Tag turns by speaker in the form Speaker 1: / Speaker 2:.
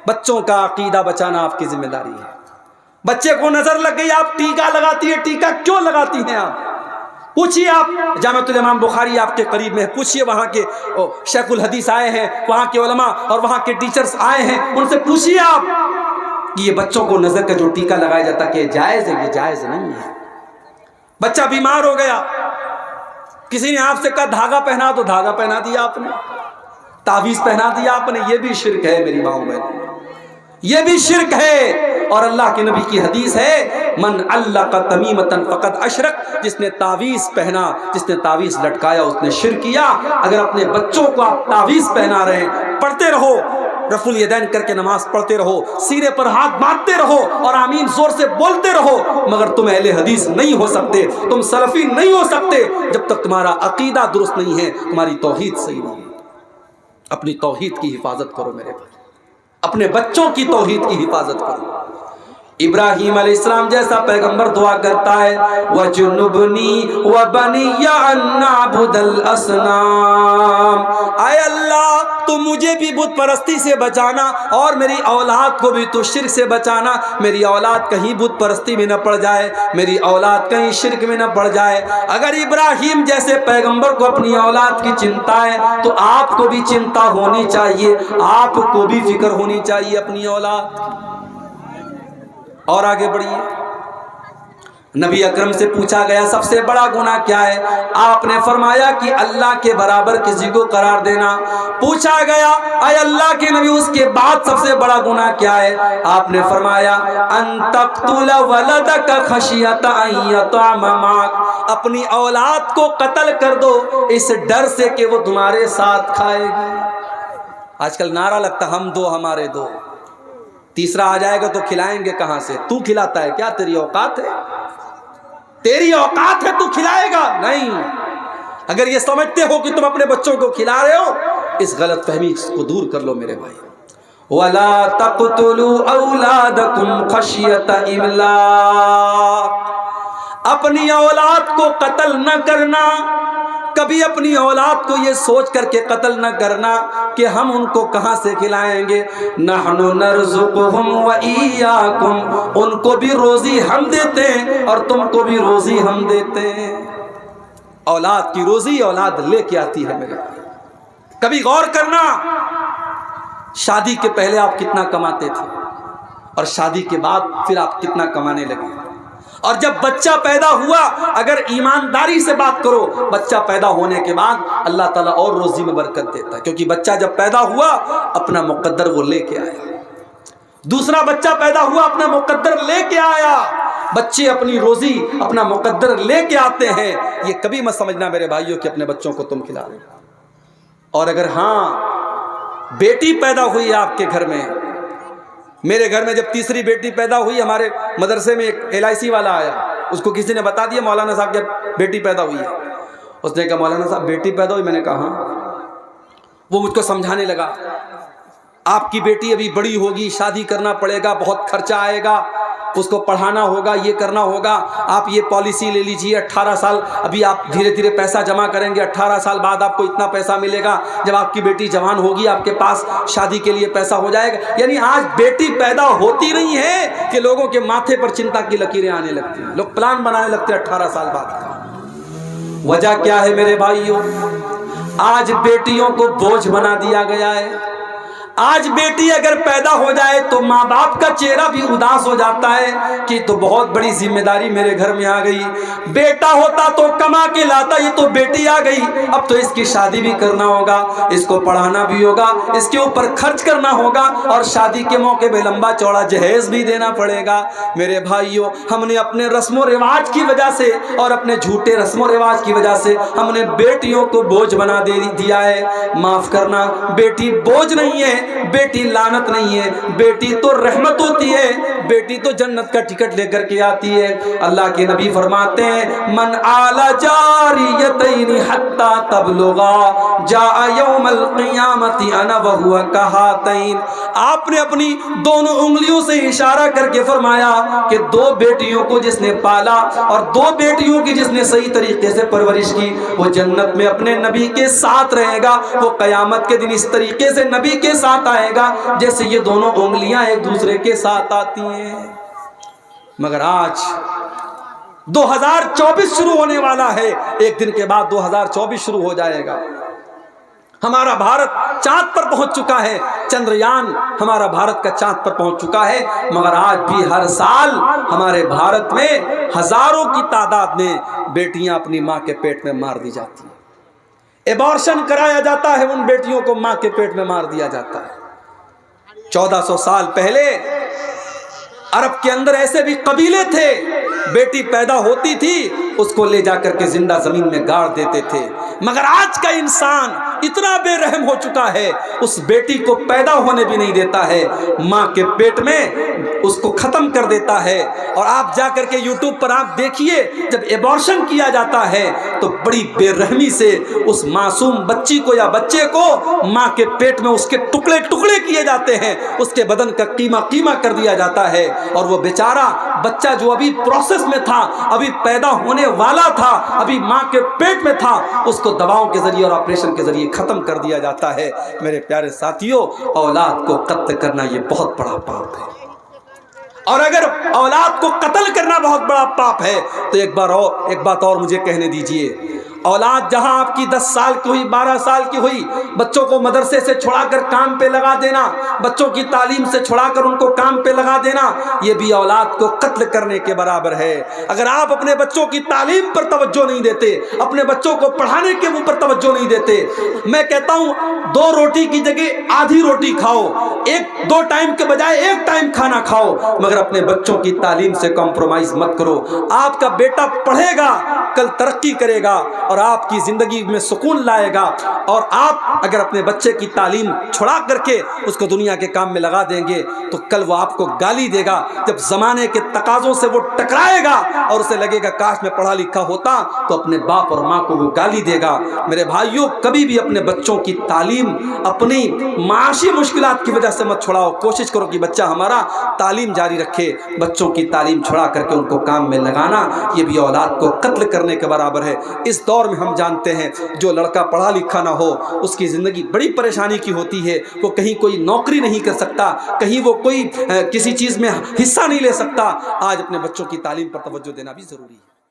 Speaker 1: بچوں کا عقیدہ بچانا آپ کی ذمہ داری ہے۔ بچے کو نظر لگ گئی، آپ ٹیکا لگاتی ہے، ٹیکا کیوں لگاتی ہیں آپ؟ پوچھیے، آپ جامعۃ الامام بخاری آپ کے قریب میں ہے، پوچھیے وہاں کے شیخ الحدیث آئے ہیں، وہاں کے علماء اور وہاں کے ٹیچرز آئے ہیں، ان سے پوچھیے آپ کہ یہ بچوں کو نظر کا جو ٹیکا لگایا جاتا کہ یہ جائز ہے؟ یہ جائز نہیں ہے۔ بچہ بیمار ہو گیا، کسی نے آپ سے کہا دھاگا پہنا، تو دھاگا پہنا دیا آپ نے، تعویذ پہنا دیا آپ نے، یہ بھی شرک ہے میری ماؤں بہن، یہ بھی شرک ہے۔ اور اللہ کے نبی کی حدیث ہے، من علق تمیمۃ فقد اشرک، جس نے تعویذ پہنا، جس نے تعویذ لٹکایا، اس نے شرک کیا۔ اگر اپنے بچوں کو آپ تعویذ پہنا رہے ہیں، پڑھتے رہو، رفع الیدین کر کے نماز پڑھتے رہو، سینے پر ہاتھ باندھتے رہو اور آمین زور سے بولتے رہو، مگر تم اہل حدیث نہیں ہو سکتے، تم سلفی نہیں ہو سکتے جب تک تمہارا عقیدہ درست نہیں ہے، تمہاری توحید صحیح نہیں ہے۔ اپنی توحید کی حفاظت کرو میرے بھائی، اپنے بچوں کی توحید کی حفاظت کرو۔ ابراہیم علیہ السلام جیسا پیغمبر دعا کرتا ہے، وَجُنُبْنِي وَبَنِيَّ أَن نَّعْبُدَ الْأَصْنَامَ، اے اللہ تو مجھے بھی بت پرستی سے بچانا اور میری اولاد کو بھی تو شرک سے بچانا، میری اولاد کہیں بت پرستی میں نہ پڑ جائے، میری اولاد کہیں شرک میں نہ پڑ جائے۔ اگر ابراہیم جیسے پیغمبر کو اپنی اولاد کی چنتا ہے تو آپ کو بھی چنتا ہونی چاہیے، آپ کو بھی فکر ہونی چاہیے اپنی اولاد کی۔ اور آگے بڑھیے، نبی اکرم سے پوچھا گیا سب سے بڑا گناہ کیا ہے؟ آپ نے فرمایا کہ اللہ کے برابر کسی کو قرار دینا۔ پوچھا گیا اے اللہ کے نبی اس کے بعد سب سے بڑا گناہ کیا ہے؟ آپ نے فرمایا ان تقتل ولدک خشیۃ ان یطعم معک، اپنی اولاد کو قتل کر دو اس ڈر سے کہ وہ تمہارے ساتھ کھائے گی۔ آج کل نعرہ لگتا ہم دو ہمارے دو، تیسرا آ جائے گا تو کھلائیں گے کہاں سے؟ تو کھلاتا ہے کیا؟ تیری اوقات ہے؟ تیری اوقات ہے تو کھلائے گا؟ نہیں۔ اگر یہ سمجھتے ہو کہ تم اپنے بچوں کو کھلا رہے ہو، اس غلط فہمی کو دور کر لو میرے بھائی۔ وَلَا تَقْتُلُوا أَوْلَادَكُمْ خَشْيَةَ إِمْلَاقٍ، اپنی اولاد کو قتل نہ کرنا، کبھی اپنی اولاد کو یہ سوچ کر کے قتل نہ کرنا کہ ہم ان کو کہاں سے کھلائیں گے۔ نحن نرزقهم وإياكم، ان کو بھی روزی ہم دیتے ہیں اور تم کو بھی روزی ہم دیتے ہیں۔ اولاد کی روزی اولاد لے کے آتی ہے میرے بھائی۔ کبھی غور کرنا، شادی کے پہلے آپ کتنا کماتے تھے اور شادی کے بعد پھر آپ کتنا کمانے لگے، اور جب بچہ پیدا ہوا، اگر ایمانداری سے بات کرو، بچہ پیدا ہونے کے بعد اللہ تعالیٰ اور روزی میں برکت دیتا ہے، کیونکہ بچہ جب پیدا ہوا اپنا مقدر وہ لے کے آیا، دوسرا بچہ پیدا ہوا اپنا مقدر لے کے آیا۔ بچے اپنی روزی اپنا مقدر لے کے آتے ہیں، یہ کبھی مت سمجھنا میرے بھائیوں کہ اپنے بچوں کو تم کھلا رہے ہو۔ اور اگر ہاں بیٹی پیدا ہوئی ہے آپ کے گھر میں، میرے گھر میں جب تیسری بیٹی پیدا ہوئی، ہمارے مدرسے میں ایک LIC والا آیا، اس کو کسی نے بتا دیا مولانا صاحب جب بیٹی پیدا ہوئی ہے، اس نے کہا مولانا صاحب بیٹی پیدا ہوئی؟ میں نے کہا ہاں۔ وہ مجھ کو سمجھانے لگا، آپ کی بیٹی ابھی بڑی ہوگی، شادی کرنا پڑے گا، بہت خرچہ آئے گا، اس کو پڑھانا ہوگا، یہ کرنا ہوگا، آپ یہ پالیسی لے لیجئے، 18 سال ابھی آپ دھیرے دھیرے پیسہ جمع کریں گے، 18 سال بعد آپ کو اتنا پیسہ ملے گا، جب آپ کی بیٹی جوان ہوگی آپ کے پاس شادی کے لیے پیسہ ہو جائے گا۔ یعنی آج بیٹی پیدا ہوتی نہیں ہے کہ لوگوں کے ماتھے پر چنتا کی لکیریں آنے لگتی ہیں، لوگ پلان بنانے لگتے ہیں 18 سال بعد کا۔ وجہ کیا ہے میرے بھائیوں؟ آج بیٹیوں کو بوجھ بنا دیا گیا ہے۔ آج بیٹی اگر پیدا ہو جائے تو ماں باپ کا چہرہ بھی اداس ہو جاتا ہے کہ تو بہت بڑی ذمہ داری میرے گھر میں آ گئی، بیٹا ہوتا تو کما کے لاتا، یہ تو بیٹی آ گئی، اب تو اس کی شادی بھی کرنا ہوگا، اس کو پڑھانا بھی ہوگا، اس کے اوپر خرچ کرنا ہوگا، اور شادی کے موقع پہ لمبا چوڑا جہیز بھی دینا پڑے گا۔ میرے بھائیوں، ہم نے اپنے رسم و رواج کی وجہ سے اور اپنے جھوٹے رسم و رواج کی وجہ سے ہم نے بیٹیوں کو بوجھ بنا دیا ہے۔ معاف کرنا، بیٹی بوجھ نہیں ہے، بیٹی لعنت نہیں ہے، بیٹی تو رحمت ہوتی ہے، بیٹی تو جنت کا ٹکٹ لے کر کے آتی ہے۔ اللہ کے نبی فرماتے ہیں من آل جاریتین حتی تبلغا جاء یوم القیامت انا وہو کہاتین، آپ نے اپنی دونوں انگلیوں سے اشارہ کر کے فرمایا کہ دو بیٹیوں کو جس نے پالا اور دو بیٹیوں کی جس نے صحیح طریقے سے پرورش کی وہ جنت میں اپنے نبی کے ساتھ رہے گا، وہ قیامت کے دن اس طریقے سے نبی کے ساتھ آئے گا جیسے یہ دونوں انگلیاں ایک دوسرے کے ساتھ آتی ہیں۔ مگر آج 2024 شروع ہونے والا ہے، ایک دن کے بعد 2024 شروع ہو جائے گا۔ ہمارا بھارت چاند پر پہنچ چکا ہے، چندریان ہمارا بھارت کا چاند پر پہنچ چکا ہے، مگر آج بھی ہر سال ہمارے بھارت میں ہزاروں کی تعداد میں بیٹیاں اپنی ماں کے پیٹ میں مار دی جاتی ہیں، ایبارشن کرایا جاتا ہے، ان بیٹیوں کو ماں کے پیٹ میں مار دیا جاتا ہے۔ 1400 سال پہلے عرب کے اندر ایسے بھی قبیلے تھے، بیٹی پیدا ہوتی تھی اس کو لے جا کر کے زندہ زمین میں گاڑ دیتے تھے، مگر آج کا انسان اتنا بے رحم ہو چکا ہے اس بیٹی کو پیدا ہونے بھی نہیں دیتا ہے، ماں کے پیٹ میں اس کو ختم کر دیتا ہے۔ اور آپ جا کر کے یوٹیوب پر آپ دیکھیے جب ایبارشن کیا جاتا ہے تو بڑی بے رحمی سے اس معصوم بچی کو یا بچے کو ماں کے پیٹ میں اس کے ٹکڑے ٹکڑے کیے جاتے ہیں، اس کے بدن کا قیمہ قیمہ کر دیا جاتا ہے، اور وہ بیچارہ بچہ جو ابھی پروسیس میں تھا، ابھی پیدا ہونے والا تھا، ابھی ماں کے پیٹ میں تھا، اس کو دواؤں کے ذریعے اور آپریشن کے ذریعے ختم کر دیا جاتا ہے۔ میرے پیارے ساتھیوں، اولاد کو قتل کرنا یہ بہت بڑا پاپ ہے، اور اگر اولاد کو قتل کرنا بہت بڑا پاپ ہے تو ایک بات اور مجھے کہنے دیجئے، اولاد جہاں آپ کی 10 سال کی ہوئی، 12 سال کی ہوئی، بچوں کو مدرسے سے چھڑا کر کام پہ لگا دینا، بچوں کی تعلیم سے چھڑا کر ان کو کام پہ لگا دینا، یہ بھی اولاد کو قتل کرنے کے برابر ہے۔ اگر آپ اپنے بچوں کی تعلیم پر توجہ نہیں دیتے، اپنے بچوں کو پڑھانے کے اوپر توجہ نہیں دیتے، میں کہتا ہوں 2 روٹی کی جگہ آدھی روٹی کھاؤ، 2 ٹائم کے بجائے 1 ٹائم کھانا کھاؤ، مگر اپنے بچوں کی تعلیم سے کمپرومائز مت کرو۔ آپ کا بیٹا پڑھے گا، کل ترقی کرے گا اور آپ کی زندگی میں سکون لائے گا، اور آپ اگر اپنے بچے کی تعلیم چھڑا کر کے اس کو دنیا کے کام میں لگا دیں گے تو کل وہ آپ کو گالی دے گا، جب زمانے کے تقاضوں سے وہ ٹکرائے گا اور اسے لگے گا کاش میں پڑھا لکھا ہوتا تو اپنے باپ اور ماں کو وہ گالی دے گا۔ میرے بھائیوں، کبھی بھی اپنے بچوں کی تعلیم اپنی معاشی مشکلات کی وجہ سے مت چھڑاؤ، کوشش کرو کہ بچہ ہمارا تعلیم جاری رکھے۔ بچوں کی تعلیم چھڑا کر کے ان کو کام میں لگانا یہ بھی اولاد کو قتل کرنے کے برابر ہے۔ اس دور میں ہم جانتے ہیں جو لڑکا پڑھا لکھا نہ ہو اس کی زندگی بڑی پریشانی کی ہوتی ہے، وہ کہیں کوئی نوکری نہیں کر سکتا، کہیں وہ کوئی کسی چیز میں حصہ نہیں لے سکتا۔ آج اپنے بچوں کی تعلیم پر توجہ دینا بھی ضروری ہے۔